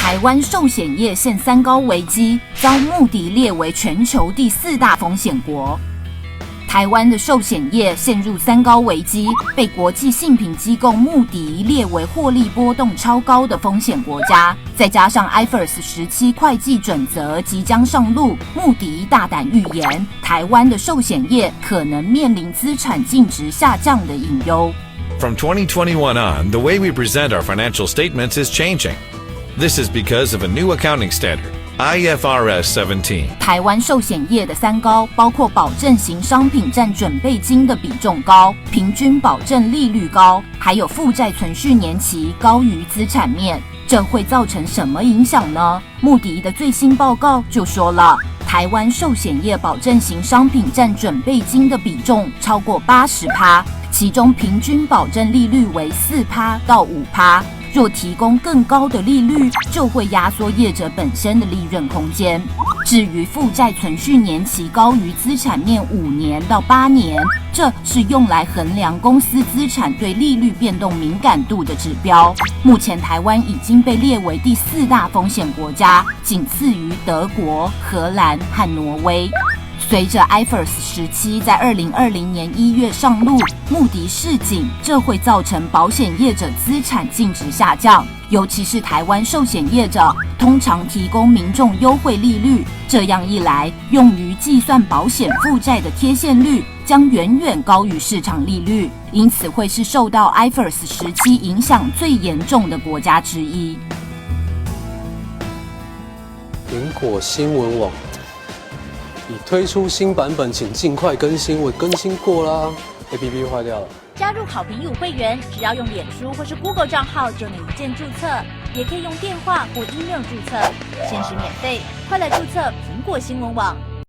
台湾寿险业现三高危机，遭穆迪列为全球第4大风险国。台湾的寿险业陷入三高危机，被国际信评机构穆迪列为获利波动超高的风险国家。再加上 IFRS 17会计准则即将上路，穆迪大胆预言，台湾的寿险业可能面临资产净值下降的隐忧。From 2021 on, the way we present our financial statements is changing. This is because of a new accounting standard, IFRS 17. 台湾寿险业的三高包括保证型商品占准备金的比重高、平均保证利率高，还有负债存续年期高于资产面。这会造成什么影响呢？穆迪的最新报告就说了，台湾寿险业保证型商品占准备金的比重超过80%，其中平均保证利率为4%到5%。若提供更高的利率，就会压缩业者本身的利润空间。至于负债存续年期高于资产面5年到8年，这是用来衡量公司资产对利率变动敏感度的指标。目前台湾已经被列为第4大风险国家，仅次于德国、荷兰和挪威。随着 IFRS 17在2020年1月上路，穆迪示警，这会造成保险业者资产净值下降，尤其是台湾寿险业者通常提供民众优惠利率，这样一来，用于计算保险负债的贴现率将远远高于市场利率，因此会是受到 IFRS 17影响最严重的国家之一。苹果新闻网已推出新版本，请尽快更新。我更新过啦 ，APP 坏掉了。加入好评语会员，只要用脸书或是 Google 账号就能一键注册，也可以用电话或 email 注册，限时免费。快来注册苹果新闻网。